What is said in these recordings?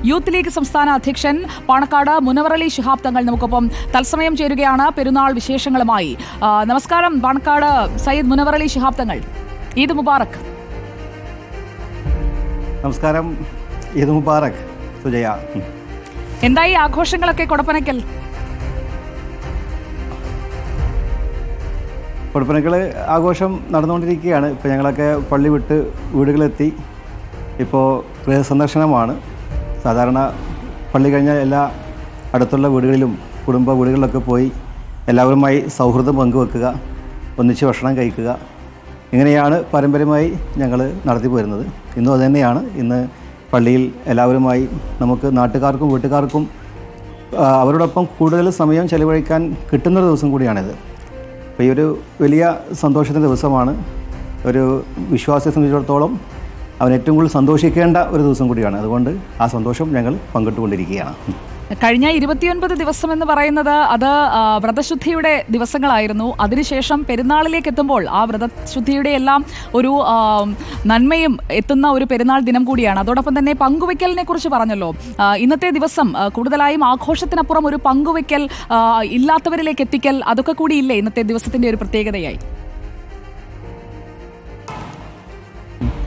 Youth league സംസ്ഥാന അധ്യക്ഷൻ പാണക്കാട് മുനവർ അലി ശിഹാബ് തങ്ങൾ നമുക്കൊപ്പം തത്സമയം ചേരുകയാണ് പെരുന്നാൾ വിശേഷങ്ങളുമായി. നമസ്കാരം പാണക്കാട് സയ്യിദ് മുനവർ അലി ശിഹാബ് തങ്ങൾ. ഈദ് മുബാറക്. നമസ്കാരം, ഈദ് മുബാറക് സുജയ. എന്തായി ആഘോഷങ്ങളൊക്കെ കൊടപ്പനയ്ക്കൽ? കൊടപ്പനയ്ക്കൽ ആഘോഷം നടന്നുകൊണ്ടിരിക്കുകയാണ്. ഇപ്പോൾ ഞങ്ങളൊക്കെ പള്ളി വിട്ട് വീടുകളെത്തി. ഇപ്പോൾ ഗൃഹസന്ദർശനമാണ്. സാധാരണ പള്ളി കഴിഞ്ഞാൽ എല്ലാ അടുത്തുള്ള വീടുകളിലും കുടുംബ വീടുകളിലൊക്കെ പോയി എല്ലാവരുമായി സൗഹൃദം പങ്കുവെക്കുക, ഒന്നിച്ച് ഭക്ഷണം കഴിക്കുക, ഇങ്ങനെയാണ് പാരമ്പര്യമായി ഞങ്ങൾ നടത്തി പോരുന്നത്. ഇന്നും അതുതന്നെയാണ്. ഇന്ന് പള്ളിയിൽ എല്ലാവരുമായി നമുക്ക് നാട്ടുകാർക്കും വീട്ടുകാർക്കും അവരോടൊപ്പം കൂടുതൽ സമയം ചെലവഴിക്കാൻ കിട്ടുന്നൊരു ദിവസം കൂടിയാണിത്. അപ്പോൾ ഈ ഒരു വലിയ സന്തോഷത്തിൻ്റെ ദിവസമാണ്. ഒരു വിശ്വാസിയെ സംബന്ധിച്ചിടത്തോളം അവൻ ഏറ്റവും കൂടുതൽ സന്തോഷിക്കേണ്ട ഒരു ദിവസം കൂടിയാണ്. അതുകൊണ്ട് ആ സന്തോഷം ഞങ്ങൾ പങ്കിട്ടുകൊണ്ടിരിക്കുകയാണ്. കഴിഞ്ഞ 29 ദിവസം എന്ന് പറയുന്നത് അത് വ്രതശുദ്ധിയുടെ ദിവസങ്ങളായിരുന്നു. അതിനുശേഷം പെരുന്നാളിലേക്ക് എത്തുമ്പോൾ ആ വ്രതശുദ്ധിയുടെ എല്ലാം ഒരു നന്മയും എത്തുന്ന ഒരു പെരുന്നാൾ ദിനം കൂടിയാണ്. അതോടൊപ്പം തന്നെ പങ്കുവയ്ക്കലിനെ കുറിച്ച് പറഞ്ഞല്ലോ. ഇന്നത്തെ ദിവസം കൂടുതലായും ആഘോഷത്തിനപ്പുറം ഒരു പങ്കുവയ്ക്കൽ, ഇല്ലാത്തവരിലേക്ക് എത്തിക്കൽ, അതൊക്കെ കൂടിയില്ലേ ഇന്നത്തെ ദിവസത്തിൻ്റെ ഒരു പ്രത്യേകതയായി?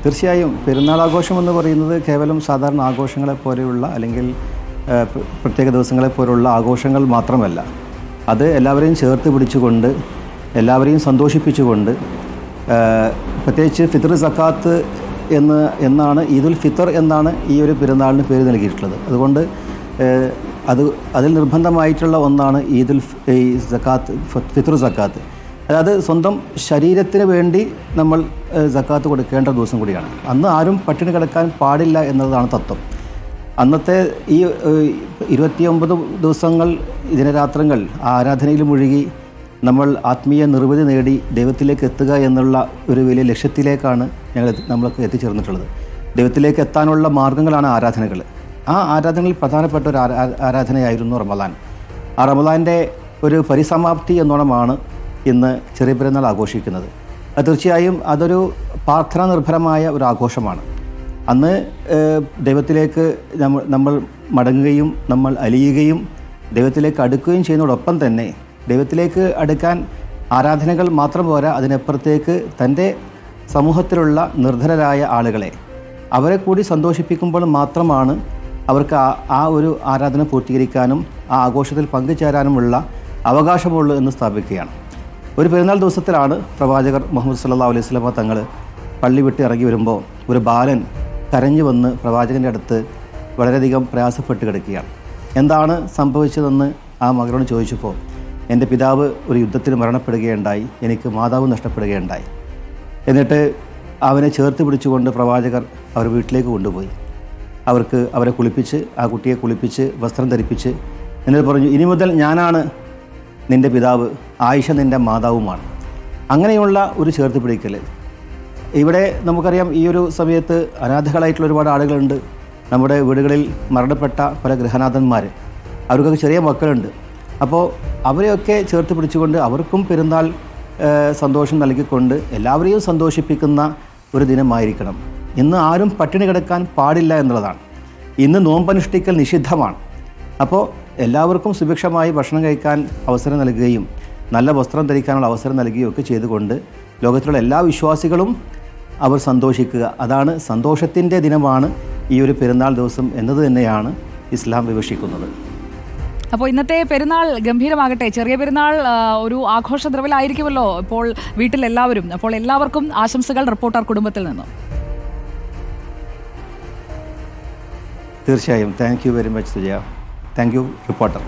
തീർച്ചയായും പെരുന്നാൾ ആഘോഷം എന്ന് പറയുന്നത് കേവലം സാധാരണ ആഘോഷങ്ങളെ പോലെയുള്ള അല്ലെങ്കിൽ പ്രത്യേക ദിവസങ്ങളെപ്പോലുള്ള ആഘോഷങ്ങൾ മാത്രമല്ല. അത് എല്ലാവരെയും ചേർത്ത് പിടിച്ചുകൊണ്ട് എല്ലാവരെയും സന്തോഷിപ്പിച്ചുകൊണ്ട്, പ്രത്യേകിച്ച് ഫിത്ർ സക്കാത്ത് എന്നാണ് ഈദുൽ ഫിത്തർ എന്നാണ് ഈ ഒരു പെരുന്നാളിന് പേര് നൽകിയിട്ടുള്ളത്. അതുകൊണ്ട് അതിൽ നിർബന്ധമായിട്ടുള്ള ഒന്നാണ് ഫിത്ർ സക്കാത്ത്. അതായത് സ്വന്തം ശരീരത്തിന് വേണ്ടി നമ്മൾ സക്കാത്ത് കൊടുക്കേണ്ട ദിവസം കൂടിയാണ്. അന്ന് ആരും പട്ടിണി കിടക്കാൻ പാടില്ല എന്നതാണ് തത്വം. അന്നത്തെ ഈ 29 ദിവസങ്ങൾ ദിനരാത്രങ്ങൾ ആരാധനയിൽ മുഴുകി നമ്മൾ ആത്മീയ നിർവൃതി നേടി ദൈവത്തിലേക്ക് എത്തുക എന്നുള്ള ഒരു വലിയ ലക്ഷ്യത്തിലേക്കാണ് നമ്മളൊക്കെ എത്തിച്ചേർന്നിട്ടുള്ളത്. ദൈവത്തിലേക്ക് എത്താനുള്ള മാർഗങ്ങളാണ് ആരാധനകൾ. ആ ആരാധനകളിൽ പ്രധാനപ്പെട്ട ഒരു ആരാധനയായിരുന്നു റമദാൻ. ആ റമദാൻ്റെ ഒരു പരിസമാപ്തി എന്നോണമാണ് ഇന്ന് ചെറിയ പെരുന്നാൾ ആഘോഷിക്കുന്നത്. അത് തീർച്ചയായും അതൊരു പ്രാർത്ഥനാ നിർഭരമായ ഒരു ആഘോഷമാണ്. അന്ന് ദൈവത്തിലേക്ക് നമ്മൾ മടങ്ങുകയും നമ്മൾ അലിയുകയും ദൈവത്തിലേക്ക് അടുക്കുകയും ചെയ്യുന്നതോടൊപ്പം തന്നെ ദൈവത്തിലേക്ക് അടുക്കാൻ ആരാധനകൾ മാത്രം പോരാ, അതിനപ്പുറത്തേക്ക് തൻ്റെ സമൂഹത്തിലുള്ള നിർധനരായ ആളുകളെ അവരെ കൂടി സന്തോഷിപ്പിക്കുമ്പോൾ മാത്രമാണ് അവർക്ക് ആ ഒരു ആരാധന പൂർത്തീകരിക്കാനും ആ ആഘോഷത്തിൽ പങ്കുചേരാനുമുള്ള അവകാശമുള്ളൂ എന്ന് സ്ഥാപിക്കുകയാണ്. ഒരു പെരുന്നാൾ ദിവസത്തിലാണ് പ്രവാചകർ മുഹമ്മദ് സല്ലല്ലാഹു അലൈഹി വസല്ലം തങ്ങൾ പള്ളി വിട്ട് ഇറങ്ങി വരുമ്പോൾ ഒരു ബാലൻ കരഞ്ഞു വന്ന് പ്രവാചകൻ്റെ അടുത്ത് വളരെയധികം പ്രയാസപ്പെട്ട് കിടക്കുകയാണ്. എന്താണ് സംഭവിച്ചതെന്ന് ആ മകനോട് ചോദിച്ചപ്പോൾ, എൻ്റെ പിതാവ് ഒരു യുദ്ധത്തിൽ മരണപ്പെടുകയുണ്ടായി, എനിക്ക് മാതാവ് നഷ്ടപ്പെടുകയുണ്ടായി. എന്നിട്ട് അവനെ ചേർത്ത് പിടിച്ചുകൊണ്ട് പ്രവാചകർ അവർ വീട്ടിലേക്ക് കൊണ്ടുപോയി. അവരെ കുളിപ്പിച്ച്, ആ കുട്ടിയെ കുളിപ്പിച്ച് വസ്ത്രം ധരിപ്പിച്ച് എന്നിട്ട് പറഞ്ഞു, ഇനി മുതൽ ഞാനാണ് നിൻ്റെ പിതാവ്, ആയിഷ നിൻ്റെ മാതാവുമാണ്. അങ്ങനെയുള്ള ഒരു ചേർത്ത് പിടിക്കൽ. ഇവിടെ നമുക്കറിയാം, ഈ ഒരു സമയത്ത് അനാഥകളായിട്ടുള്ള ഒരുപാട് ആളുകളുണ്ട്. നമ്മുടെ വീടുകളിൽ മരണപ്പെട്ട പല ഗൃഹനാഥന്മാർ, അവർക്കൊക്കെ ചെറിയ മക്കളുണ്ട്. അപ്പോൾ അവരെയൊക്കെ ചേർത്ത് പിടിച്ചുകൊണ്ട് അവർക്കും പെരുന്നാൾ സന്തോഷം നൽകിക്കൊണ്ട് എല്ലാവരെയും സന്തോഷിപ്പിക്കുന്ന ഒരു ദിനമായിരിക്കണം. ഇന്ന് ആരും പട്ടിണി കിടക്കാൻ പാടില്ല എന്നുള്ളതാണ്. ഇന്ന് നോമ്പനുഷ്ഠിക്കൽ നിഷിദ്ധമാണ്. അപ്പോൾ എല്ലാവർക്കും സുഭിക്ഷമായി ഭക്ഷണം കഴിക്കാൻ അവസരം നൽകുകയും നല്ല വസ്ത്രം ധരിക്കാനുള്ള അവസരം നൽകുകയും ഒക്കെ ചെയ്തുകൊണ്ട് ലോകത്തിലുള്ള എല്ലാ വിശ്വാസികളും അവർ സന്തോഷിക്കുക. അതാണ് സന്തോഷത്തിൻ്റെ ദിനമാണ് ഈ ഒരു പെരുന്നാൾ ദിവസം എന്നത് തന്നെയാണ് ഇസ്ലാം വിവക്ഷിക്കുന്നത്. അപ്പോൾ ഇന്നത്തെ പെരുന്നാൾ ഗംഭീരമാകട്ടെ. ചെറിയ പെരുന്നാൾ ഒരു ആഘോഷ ദ്രവലായിരിക്കുമല്ലോ ഇപ്പോൾ വീട്ടിലെല്ലാവരും. അപ്പോൾ എല്ലാവർക്കും ആശംസകൾ റിപ്പോർട്ടർ കുടുംബത്തിൽ നിന്നും. തീർച്ചയായും. Thank you very much Sujaya. Thank you reporter.